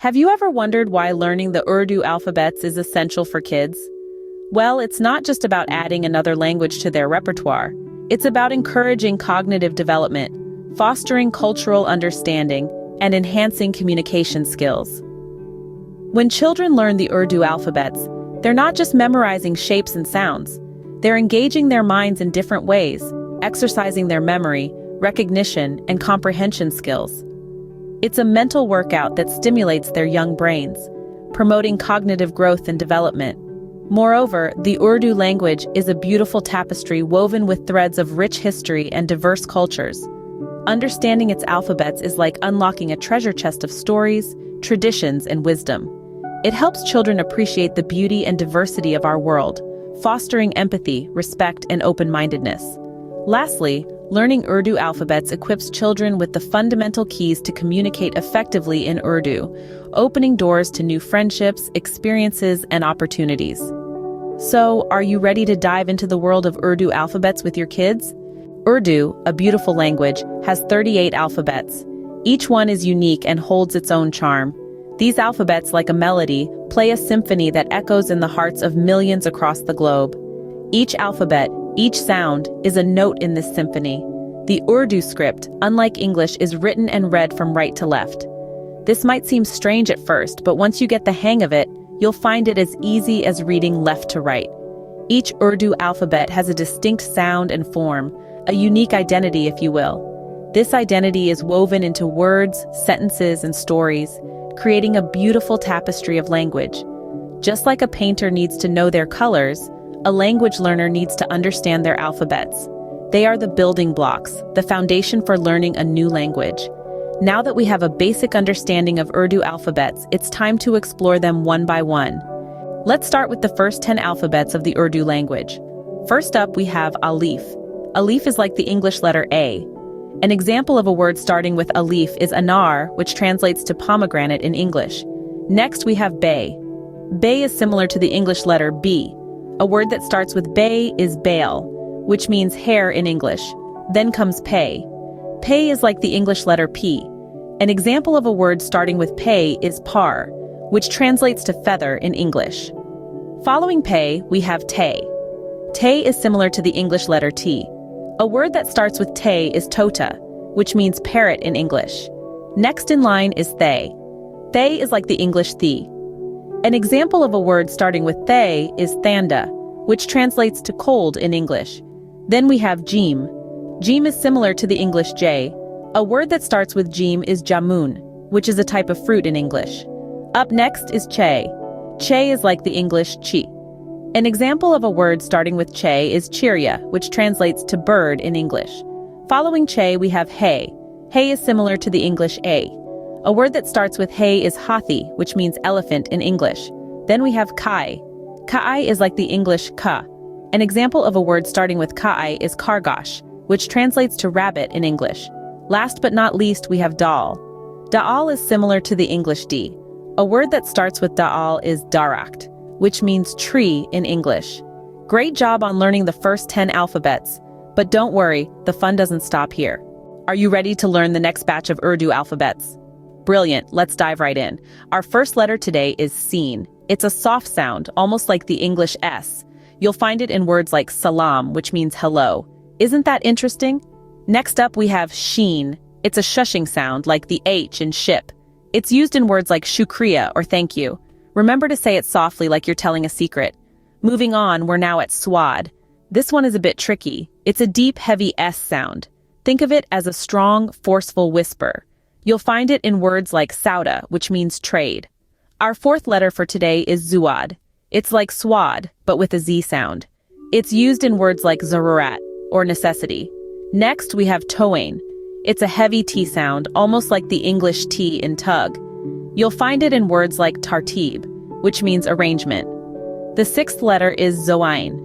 Have you ever wondered why learning the Urdu alphabets is essential for kids? Well, it's not just about adding another language to their repertoire. It's about encouraging cognitive development, fostering cultural understanding, and enhancing communication skills. When children learn the Urdu alphabets, they're not just memorizing shapes and sounds. They're engaging their minds in different ways, exercising their memory, recognition, and comprehension skills. It's a mental workout that stimulates their young brains, promoting cognitive growth and development. Moreover, the Urdu language is a beautiful tapestry woven with threads of rich history and diverse cultures. Understanding its alphabets is like unlocking a treasure chest of stories, traditions, and wisdom. It helps children appreciate the beauty and diversity of our world, fostering empathy, respect, and open-mindedness. Lastly, learning Urdu alphabets equips children with the fundamental keys to communicate effectively in Urdu, opening doors to new friendships, experiences, and opportunities. So, are you ready to dive into the world of Urdu alphabets with your kids? Urdu, a beautiful language, has 38 alphabets. Each one is unique and holds its own charm. These alphabets, like a melody, play a symphony that echoes in the hearts of millions across the globe. Each alphabet, each sound, is a note in this symphony. The Urdu script, unlike English, is written and read from right to left. This might seem strange at first, but once you get the hang of it, you'll find it as easy as reading left to right. Each Urdu alphabet has a distinct sound and form, a unique identity, if you will. This identity is woven into words, sentences, and stories, creating a beautiful tapestry of language. Just like a painter needs to know their colors, a language learner needs to understand their alphabets. They are the building blocks, the foundation for learning a new language. Now that we have a basic understanding of Urdu alphabets, it's time to explore them one by one. Let's start with the first 10 alphabets of the Urdu language. First up, we have Alif. Alif is like the English letter A. An example of a word starting with Alif is anar, which translates to pomegranate in English. Next, we have Bay. Bay is similar to the English letter B. A word that starts with Bay is Bail, which means hair in English. Then comes Pay. Pay is like the English letter P. An example of a word starting with Pay is Par, which translates to feather in English. Following Pay, we have Tay. Tay is similar to the English letter T. A word that starts with Tay is Tota, which means parrot in English. Next in line is Thay. Thay is like the English thee. An example of a word starting with Thay is Thanda, which translates to cold in English. Then we have Jeem. Jeem is similar to the English J. A word that starts with Jeem is Jamun, which is a type of fruit in English. Up next is Che. Che is like the English Chi. An example of a word starting with Che is Chirya, which translates to bird in English. Following Che, we have Hay. Hay is similar to the English A. A word that starts with Hay is Hathi, which means elephant in English. Then we have Kai. Kai is like the English Ka. An example of a word starting with Kai is Kargosh, which translates to rabbit in English. Last but not least, we have Dal. Dal is similar to the English D. A word that starts with Dal is Darakt, which means tree in English. Great job on learning the first 10 alphabets. But don't worry, the fun doesn't stop here. Are you ready to learn the next batch of Urdu alphabets? Brilliant, let's dive right in. Our first letter today is Seen. It's a soft sound, almost like the English S. You'll find it in words like salam, which means hello. Isn't that interesting? Next up, we have Sheen. It's a shushing sound, like the H in ship. It's used in words like shukriya or thank you. Remember to say it softly like you're telling a secret. Moving on, we're now at Swad. This one is a bit tricky. It's a deep, heavy S sound. Think of it as a strong, forceful whisper. You'll find it in words like Sauda, which means trade. Our fourth letter for today is Zuad. It's like Swad, but with a Z sound. It's used in words like zarurat, or necessity. Next, we have Toain. It's a heavy T sound, almost like the English T in tug. You'll find it in words like tartib, which means arrangement. The sixth letter is Zoain.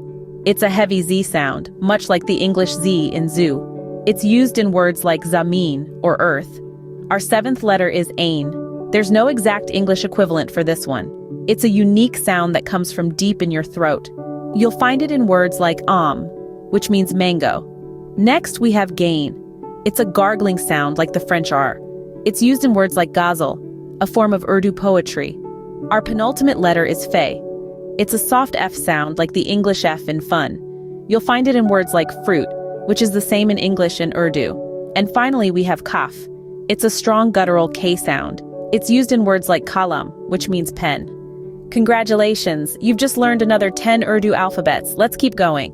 It's a heavy Z sound, much like the English Z in zoo. It's used in words like zamin, or earth. Our seventh letter is Ain. There's no exact English equivalent for this one. It's a unique sound that comes from deep in your throat. You'll find it in words like which means mango. Next, we have Gain. It's a gargling sound like the French R. It's used in words like gazel. a form of Urdu poetry. Our penultimate letter is fe. It's a soft F sound like the English F in fun. You'll find it in words like fruit, which is the same in English and Urdu. And finally, we have kaf. It's a strong guttural K sound. It's used in words like kalam, which means pen. Congratulations, you've just learned another 10 Urdu alphabets. Let's keep going.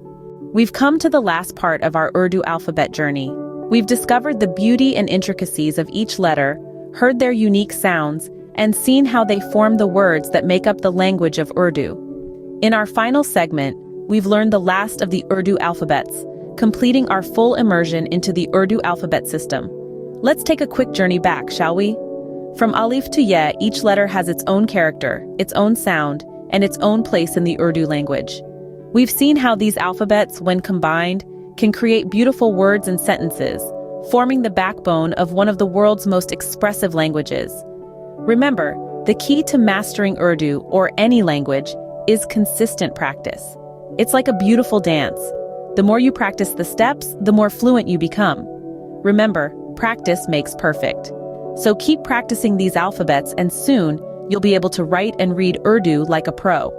We've come to the last part of our Urdu alphabet journey. We've discovered the beauty and intricacies of each letter, heard their unique sounds, and seen how they form the words that make up the language of Urdu. In our final segment, we've learned the last of the Urdu alphabets, completing our full immersion into the Urdu alphabet system. Let's take a quick journey back, shall we? From alif to ya, each letter has its own character, its own sound, and its own place in the Urdu language. We've seen how these alphabets, when combined, can create beautiful words and sentences, forming the backbone of one of the world's most expressive languages. Remember, the key to mastering Urdu, or any language, is consistent practice. It's like a beautiful dance. The more you practice the steps, the more fluent you become. Remember, practice makes perfect. So keep practicing these alphabets and soon, you'll be able to write and read Urdu like a pro.